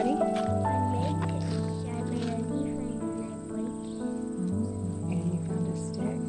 already? I made it. I made a different and I break it. And you found a stick.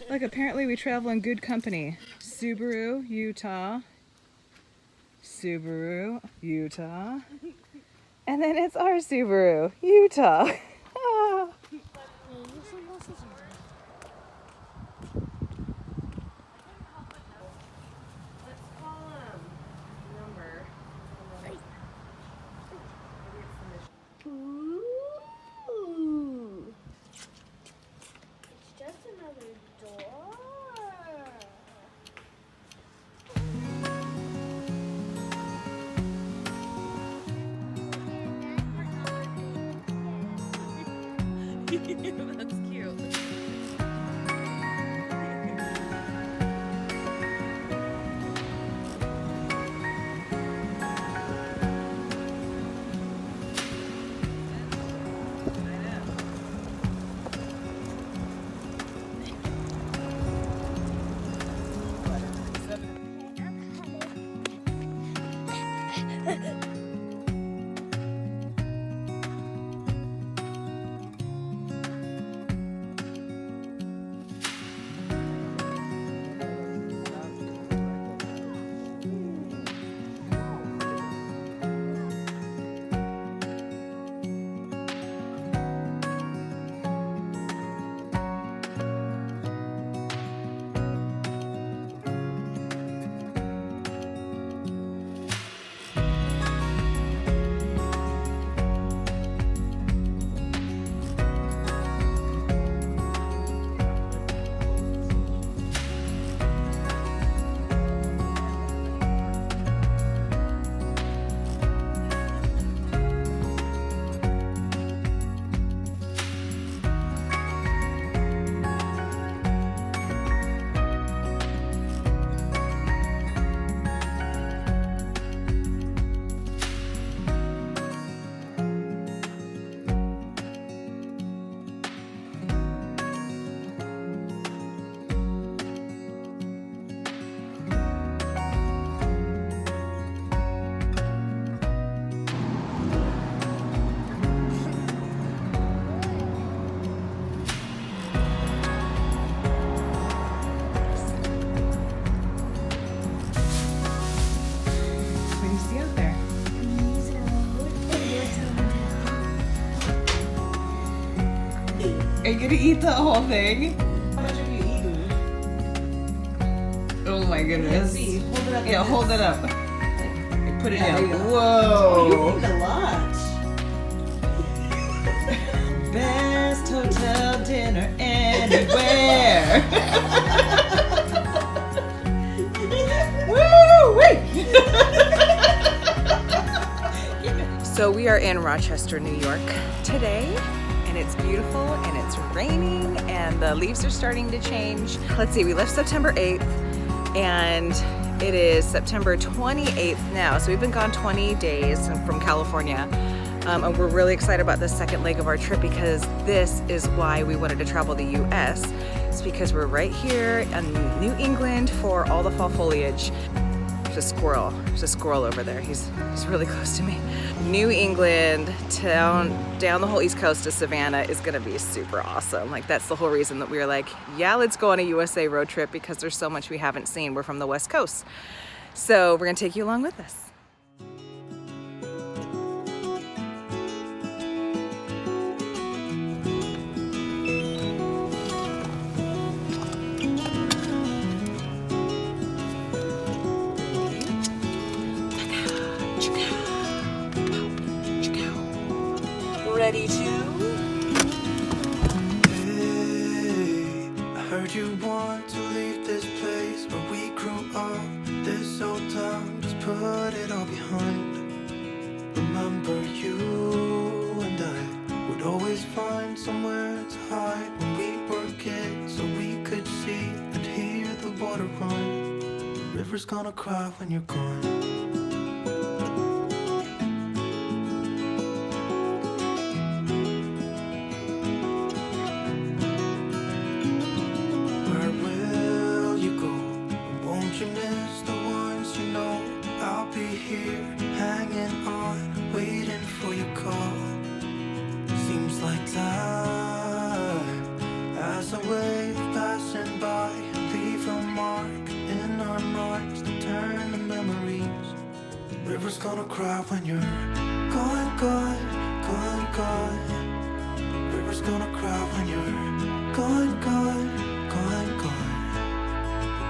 Look, apparently we travel in good company. Subaru, Utah. Subaru, Utah. And then it's our Subaru, Utah. Ah. Ooh. It's just another door. That's cute. gonna eat the whole thing? How much have you eaten? Oh my goodness. See, hold it up. Yeah, hold it up. Put it Yeah, there down. you go. Whoa. You eat a lot. Best hotel dinner anywhere. Woo! Wait. So we are in Rochester, New York today, and it's beautiful and it's raining and the leaves are starting to change. Let's see, we left September 8th and it is September 28th now. So we've been gone 20 days from California. And we're really excited about the second leg of our trip because this is why we wanted to travel the US. It's because we're right here in New England for all the fall foliage. There's a squirrel. There's a squirrel over there. He's really close to me. New England down the whole East Coast to Savannah is gonna be super awesome. Like that's the whole reason that we were like, yeah, let's go on a USA road trip because there's so much we haven't seen. We're from the West Coast. So we're gonna take you along with us. Ready to? Hey, I heard you want to leave this place where we grew up. This old town, just put it all behind. Remember you and I would always find somewhere to hide when we were kids, so we could see and hear the water run. The river's gonna cry when you're gone. River's gonna cry when you're gone, gone, gone, gone. River's gonna cry when you're gone, gone, gone, gone.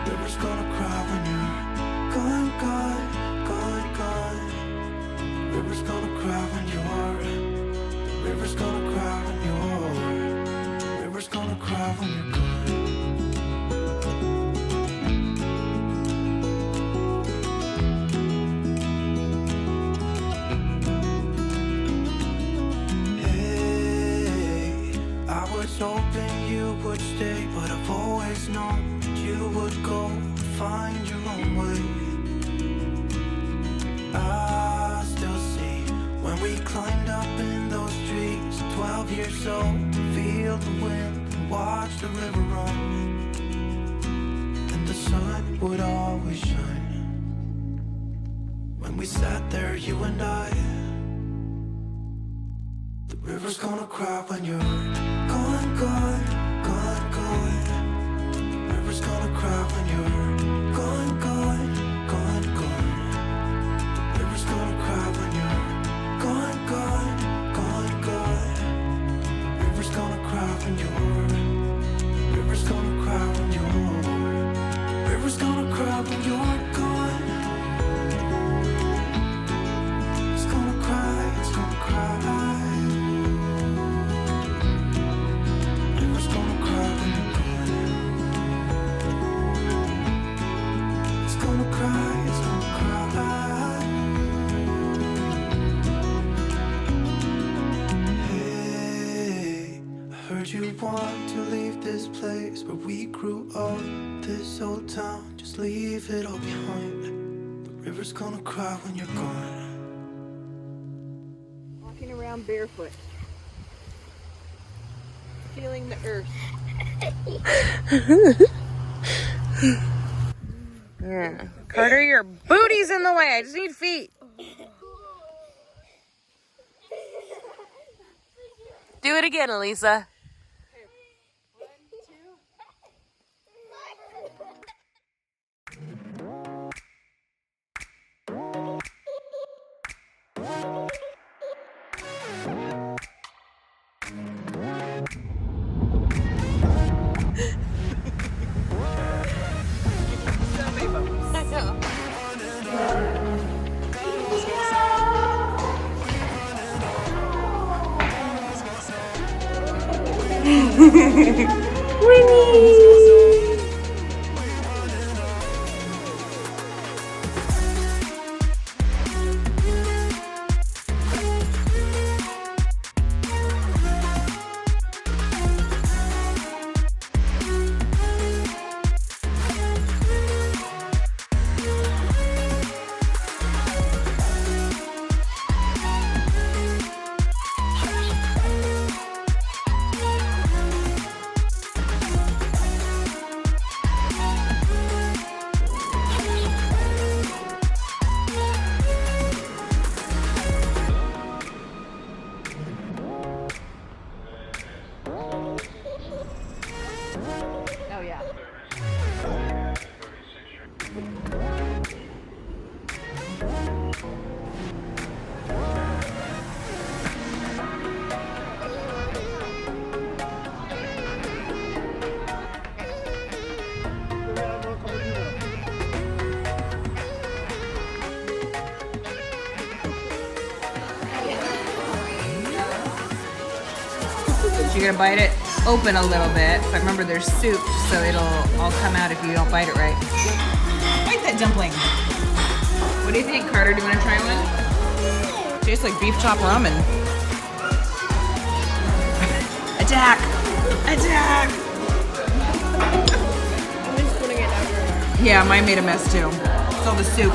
River's gonna cry when you're gone, gone, gone, gone. River's gonna cry when you're. River's gonna cry when you're. River's gonna cry when you're gone. Hoping you would stay, but I've always known that you would go and find your own way. I still see when we climbed up in those trees, 12 years old, to feel the wind and watch the river run. And the sun would always shine when we sat there, you and I. The river's gonna cry when you're gone, gone, gone, gone. The river's gonna cry when you're gone, gone, gone, gone. The river's gonna cry when you're gone, gone, gone, gone. The river's gonna cry when you're. The river's gonna cry when you're. The river's gonna cry when you're gone. It's gonna cry, it's gonna cry. You want to leave this place where we grew up, this old town, just leave it all behind. The river's gonna cry when you're gone. Walking around barefoot, feeling the earth. Yeah. Carter, your booty's in the way. I just need feet. Do it again, Alisa. Oh yeah. So you're gonna bite it open a little bit. But remember, there's soup, so it'll all come out if you don't bite it right. Bite that dumpling. What do you think, Carter? Do you want to try one? Tastes like beef chop ramen. Attack! Attack! I'm just putting it everywhere. Yeah, mine made a mess too. It's all the soup.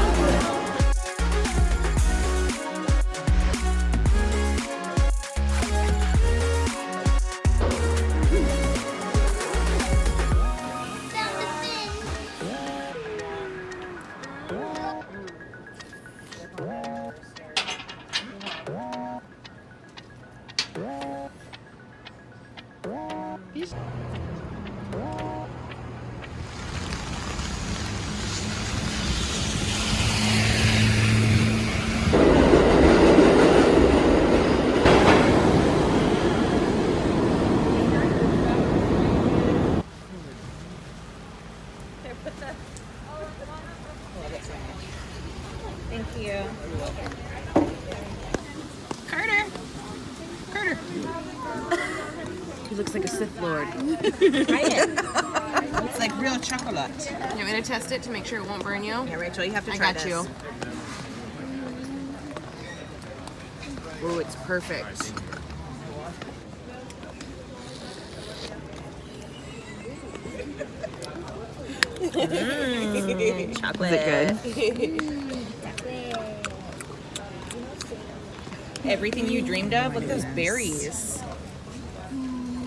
Thank you. Carter! Carter! He looks like a Sith Lord. Try it. It's like real chocolate. You want me to test it to make sure it won't burn you? Yeah, Rachel, you have to I try got this. you. Oh, it's perfect. Chocolate. Is it good? Everything you dreamed of? Look at those berries.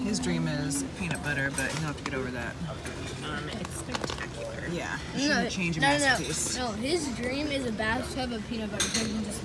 His dream is peanut butter, but he'll have to get over that. It's spectacular. Yeah, he shouldn't change a masterpiece. No, his dream is a bathtub of peanut butter. So he can just